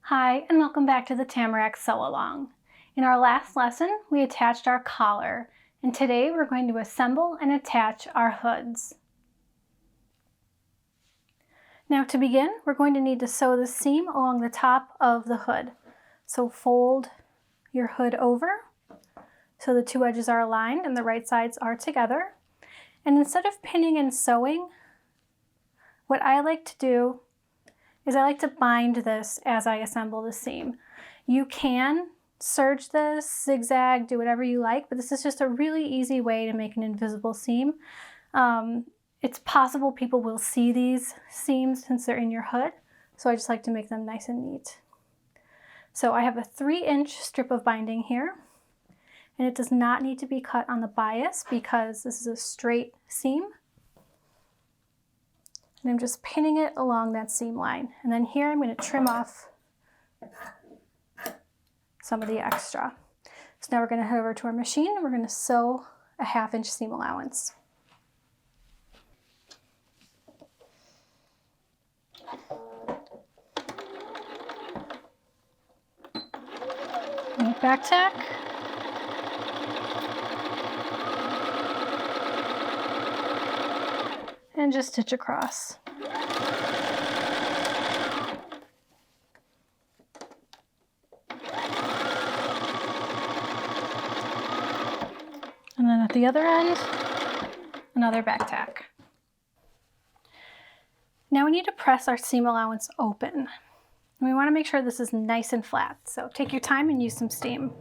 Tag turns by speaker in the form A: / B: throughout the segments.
A: Hi, and welcome back to the Tamarack Sew Along. In our last lesson, we attached our collar, and today we're going to assemble and attach our hoods. Now to begin, we're going to need to sew the seam along the top of the hood. So fold your hood over so the two edges are aligned and the right sides are together. And instead of pinning and sewing, what I like to do is I like to bind this as I assemble the seam. You can serge this, zigzag, do whatever you like, but this is just a really easy way to make an invisible seam. It's possible people will see these seams since they're in your hood, so I just like to make them nice and neat. So I have a 3-inch strip of binding here, and it does not need to be cut on the bias because this is a straight seam. And I'm just pinning it along that seam line. And then here I'm going to trim off some of the extra. So now we're going to head over to our machine and we're going to sew a 1/2-inch seam allowance. Back tack. And just stitch across. And then at the other end, another back tack. Now we need to press our seam allowance open. And we want to make sure this is nice and flat. So take your time and use some steam.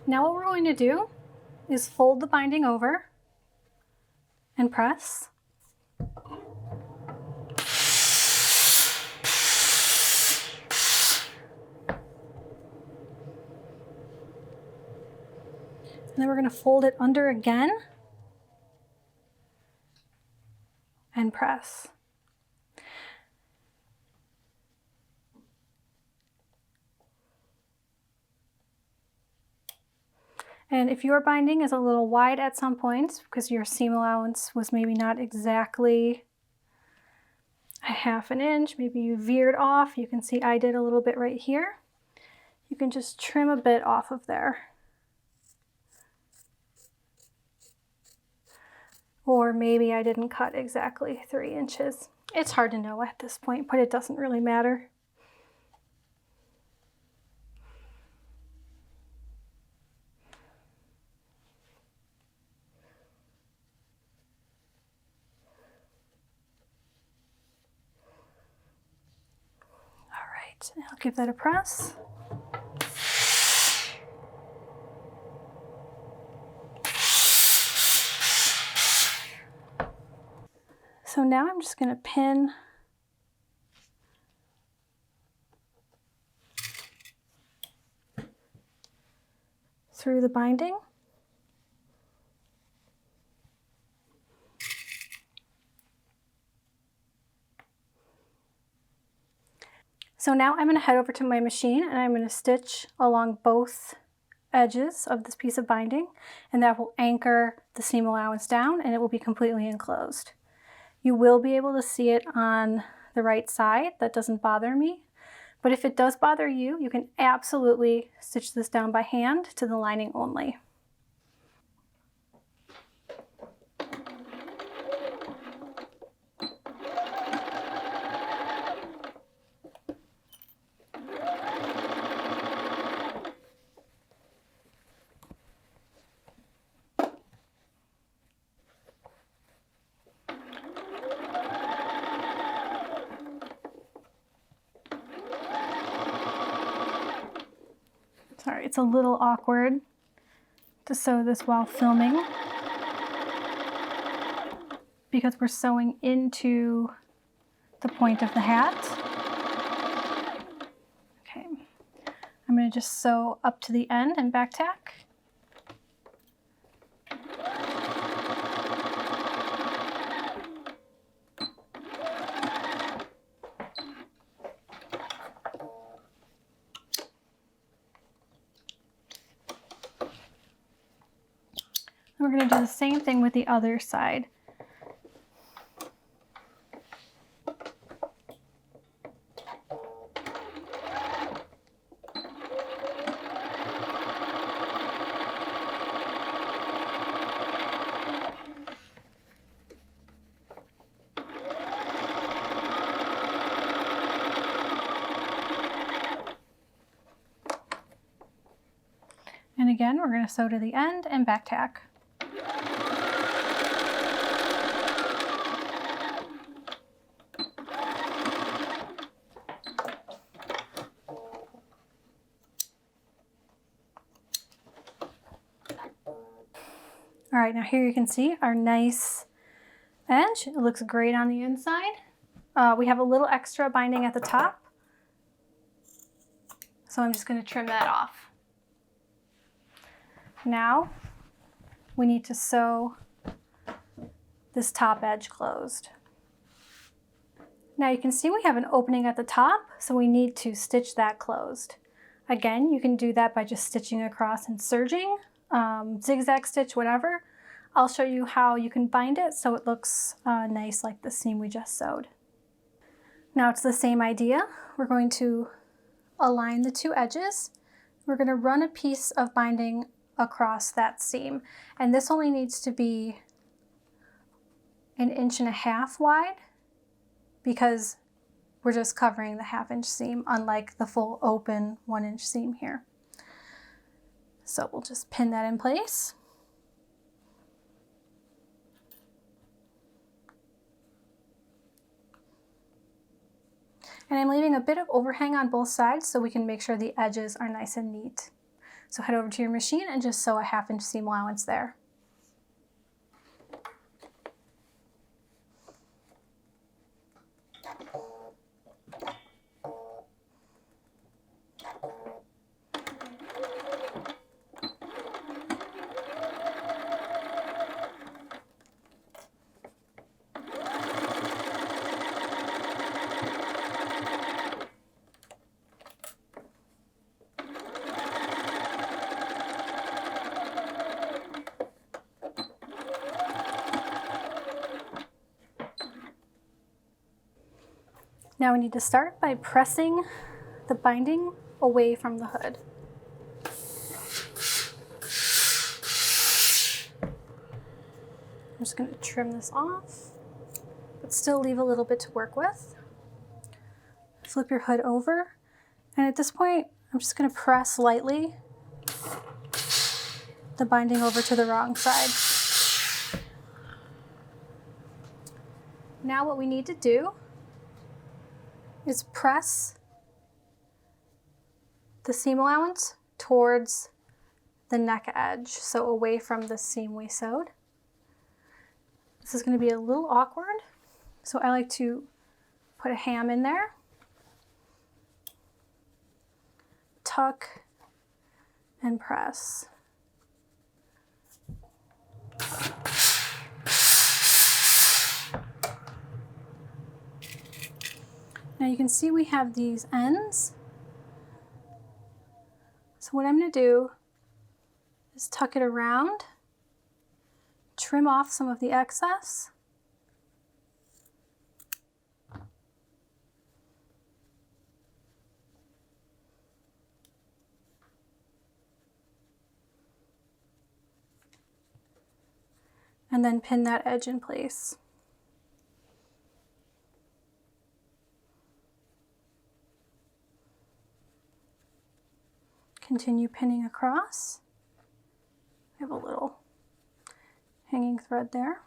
A: Now what we're going to do is fold the binding over and press. And then we're going to fold it under again and press. And if your binding is a little wide at some points because your seam allowance was maybe not exactly a 1/2 inch, maybe you veered off, you can see I did a little bit right here. You can just trim a bit off of there. Or maybe I didn't cut exactly 3 inches. It's hard to know at this point, but it doesn't really matter. I'll give that a press. So now I'm just going to pin through the binding. So now I'm going to head over to my machine and I'm going to stitch along both edges of this piece of binding, and that will anchor the seam allowance down and it will be completely enclosed. You will be able to see it on the right side. That doesn't bother me. But if it does bother you, you can absolutely stitch this down by hand to the lining only. Sorry, it's a little awkward to sew this while filming because we're sewing into the point of the hat. Okay, I'm going to just sew up to the end and back tack. We're going to do the same thing with the other side. And again, we're going to sew to the end and back tack. All right, now here you can see our nice edge. It looks great on the inside. We have a little extra binding at the top, so I'm just going to trim that off. Now we need to sew this top edge closed. Now you can see we have an opening at the top, so we need to stitch that closed. Again, you can do that by just stitching across and serging, zigzag stitch, whatever. I'll show you how you can bind it so it looks nice like the seam we just sewed. Now it's the same idea. We're going to align the two edges. We're going to run a piece of binding across that seam, and this only needs to be 1.5 inches wide because we're just covering the 1/2 inch seam, unlike the full open 1 inch seam here. So we'll just pin that in place. And I'm leaving a bit of overhang on both sides so we can make sure the edges are nice and neat. So head over to your machine and just sew a 1/2 inch seam allowance there. Now we need to start by pressing the binding away from the hood. I'm just going to trim this off, but still leave a little bit to work with. Flip your hood over, and at this point, I'm just going to press lightly the binding over to the wrong side. Now what we need to do is press the seam allowance towards the neck edge, so away from the seam we sewed. This is going to be a little awkward, so I like to put a ham in there, tuck, and press. Now you can see we have these ends. So what I'm going to do is tuck it around, trim off some of the excess, and then pin that edge in place. Continue pinning across. I have a little hanging thread there.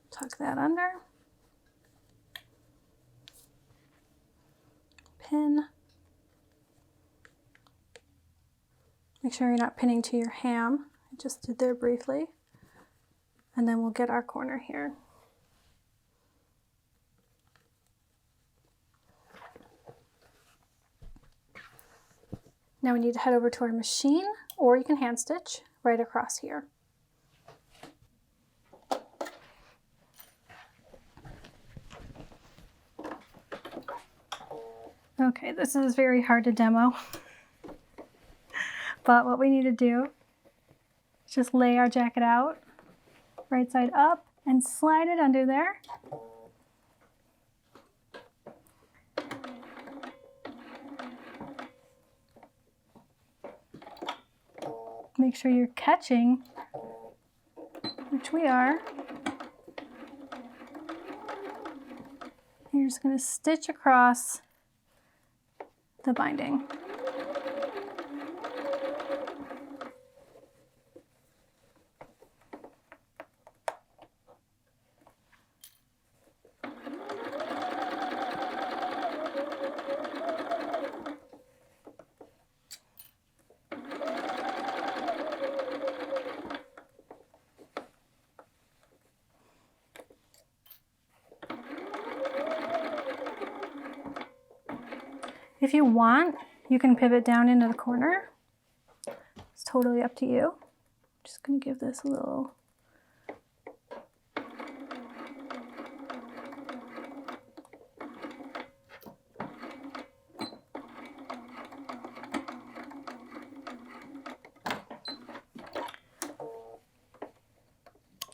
A: Tuck that under. Pin. Make sure you're not pinning to your ham. I just did there briefly. And then we'll get our corner here. Now we need to head over to our machine, or you can hand stitch right across here. Okay, this is very hard to demo, but what we need to do is just lay our jacket out, right side up, and slide it under there. Make sure you're catching, which we are. You're just going to stitch across the binding. If you want, you can pivot down into the corner. It's totally up to you. I'm just going to give this a little.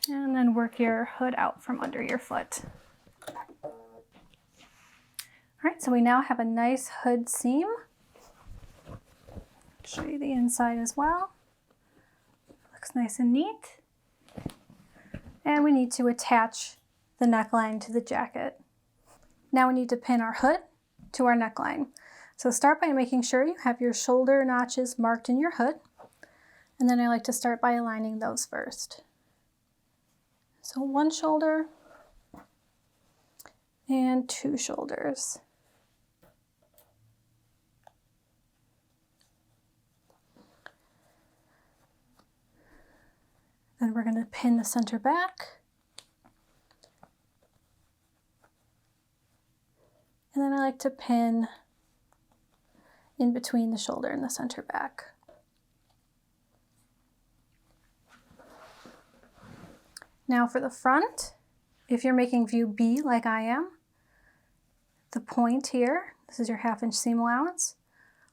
A: And then work your hood out from under your foot. All right, so we now have a nice hood seam. Show you the inside as well. Looks nice and neat. And we need to attach the neckline to the jacket. Now we need to pin our hood to our neckline. So start by making sure you have your shoulder notches marked in your hood. And then I like to start by aligning those first. So one shoulder and two shoulders. Then we're going to pin the center back. And then I like to pin in between the shoulder and the center back. Now for the front, if you're making view B like I am, the point here, this is your 1/2 inch seam allowance,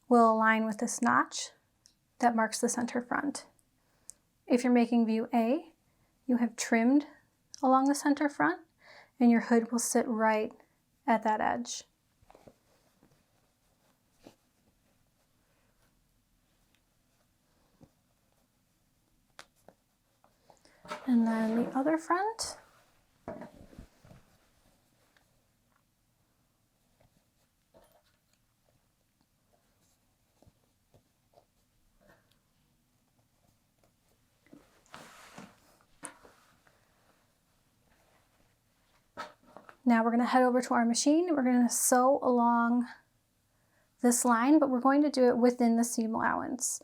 A: will align with this notch that marks the center front. If you're making view A, you have trimmed along the center front and your hood will sit right at that edge. And then the other front. Now we're going to head over to our machine. We're going to sew along this line, but we're going to do it within the seam allowance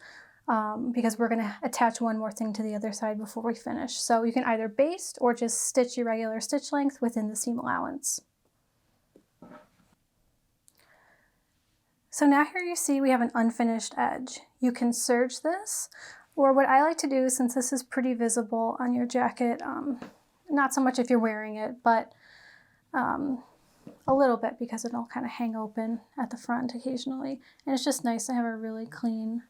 A: because we're going to attach one more thing to the other side before we finish. So you can either baste or just stitch your regular stitch length within the seam allowance. So now here you see we have an unfinished edge. You can serge this, or what I like to do, since this is pretty visible on your jacket, not so much if you're wearing it, but a little bit because it'll kind of hang open at the front occasionally. And it's just nice to have a really clean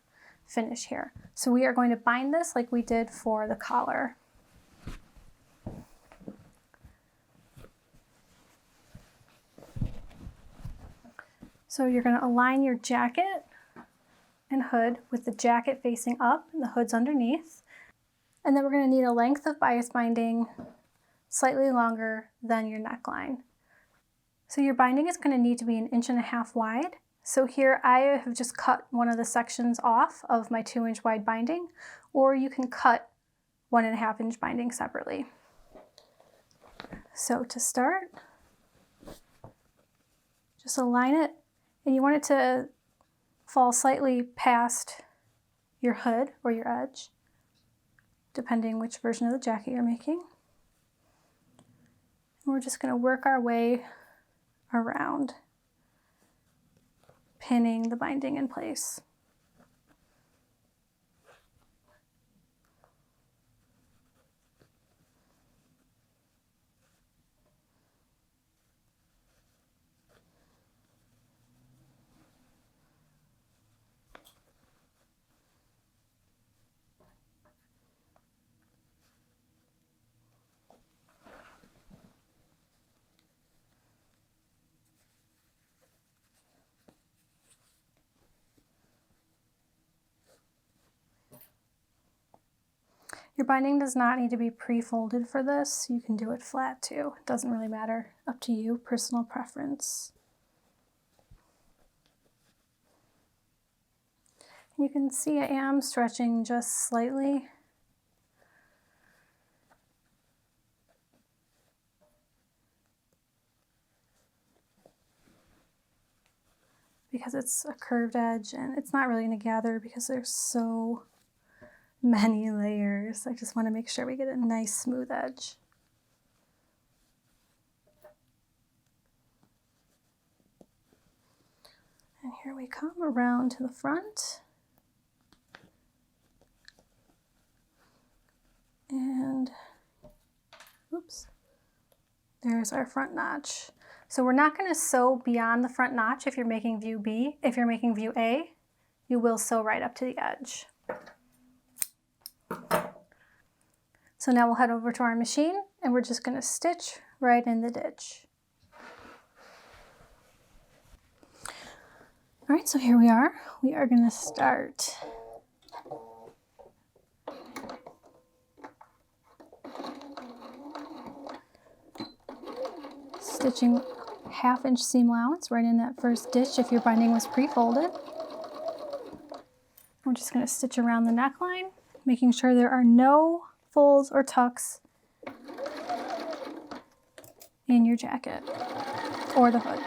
A: finish here. So we are going to bind this like we did for the collar. So you're going to align your jacket and hood with the jacket facing up and the hood's underneath. And then we're going to need a length of bias binding slightly longer than your neckline. So your binding is going to need to be 1.5 inches wide. So here I have just cut one of the sections off of my 2-inch wide binding, or you can cut 1.5 inch binding separately. So to start, just align it, and you want it to fall slightly past your hood or your edge, depending which version of the jacket you're making. And we're just going to work our way around, pinning the binding in place. Your binding does not need to be pre-folded for this. You can do it flat too. It doesn't really matter. Up to you, personal preference. You can see I am stretching just slightly. Because it's a curved edge and it's not really going to gather because there's so many layers. I just want to make sure we get a nice smooth edge. And here we come around to the front. And oops, there's our front notch. So we're not going to sew beyond the front notch if you're making view B. If you're making view A, you will sew right up to the edge. So now we'll head over to our machine and we're just going to stitch right in the ditch. All right, so here we are. We are going to start stitching 1/2 inch seam allowance right in that first ditch if your binding was pre-folded. We're just going to stitch around the neckline, making sure there are no folds or tucks in your jacket or the hood.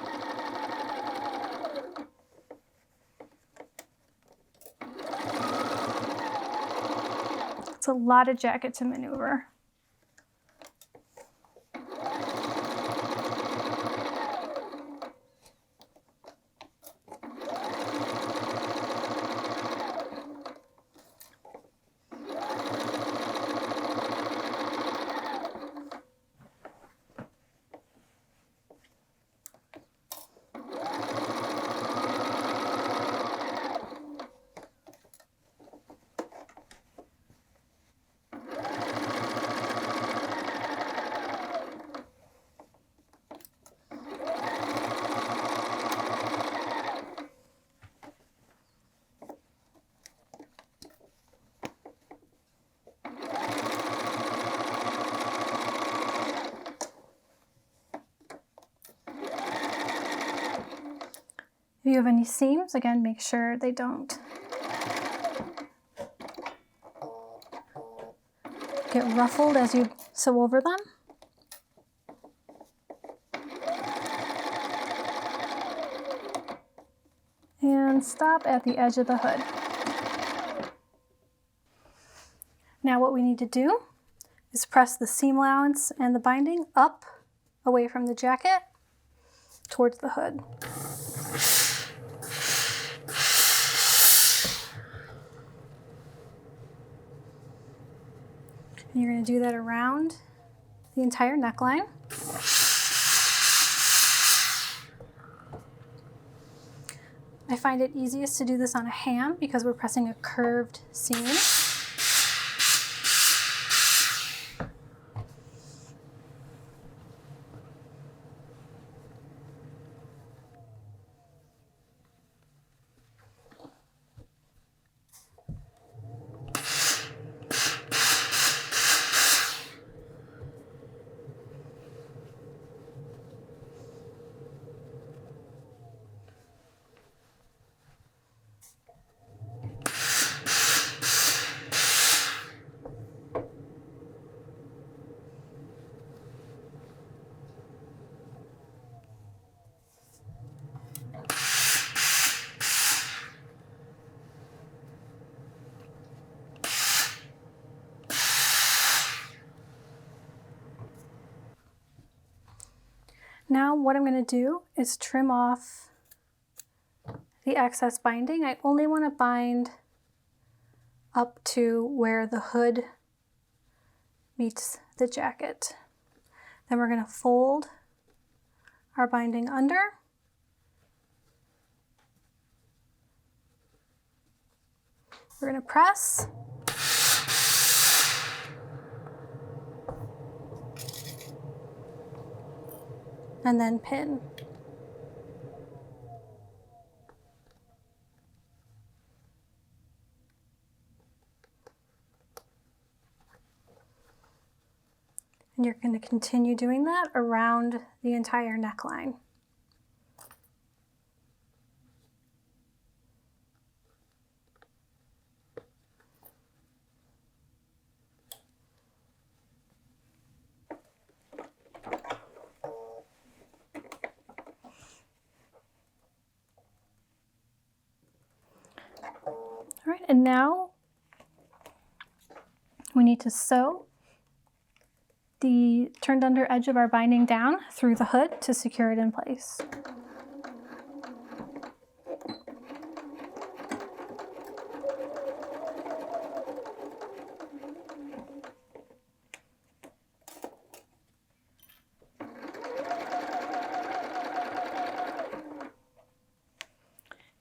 A: It's a lot of jacket to maneuver. If you have any seams, again, make sure they don't get ruffled as you sew over them. And stop at the edge of the hood. Now what we need to do is press the seam allowance and the binding up away from the jacket towards the hood. And you're going to do that around the entire neckline. I find it easiest to do this on a ham because we're pressing a curved seam. Now what I'm going to do is trim off the excess binding. I only want to bind up to where the hood meets the jacket. Then we're going to fold our binding under. We're going to press. And then pin. And you're going to continue doing that around the entire neckline. All right, and now we need to sew the turned under edge of our binding down through the hood to secure it in place.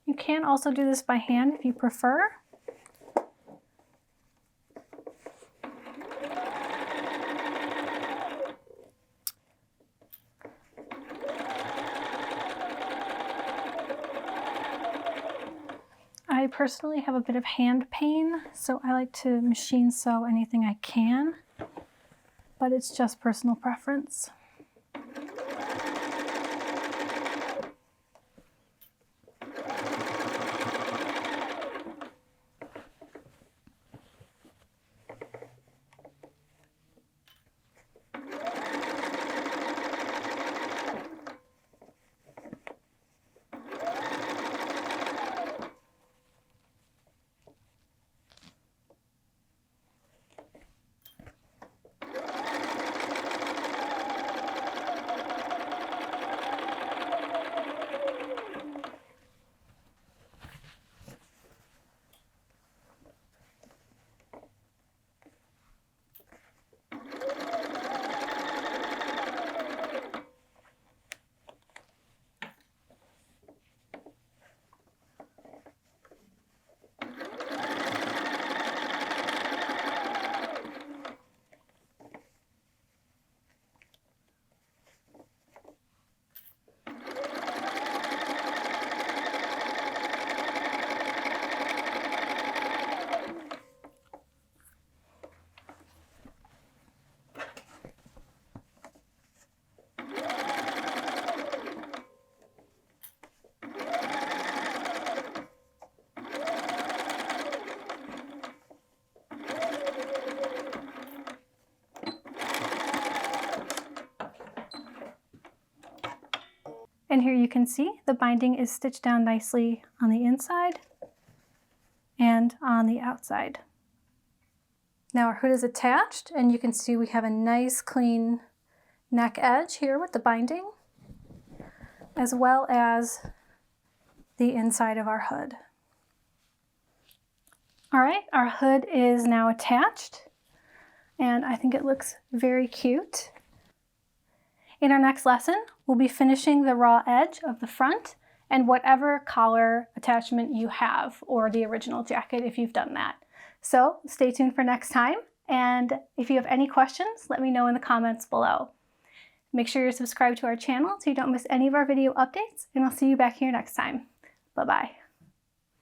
A: You can also do this by hand if you prefer. I personally have a bit of hand pain, so I like to machine sew anything I can, but it's just personal preference. And here you can see the binding is stitched down nicely on the inside and on the outside. Now our hood is attached, and you can see we have a nice clean neck edge here with the binding, as well as the inside of our hood. All right, our hood is now attached, and I think it looks very cute. In our next lesson, we'll be finishing the raw edge of the front and whatever collar attachment you have, or the original jacket if you've done that. So stay tuned for next time, and if you have any questions, let me know in the comments below. Make sure you're subscribed to our channel so you don't miss any of our video updates, and I'll see you back here next time. Bye-bye.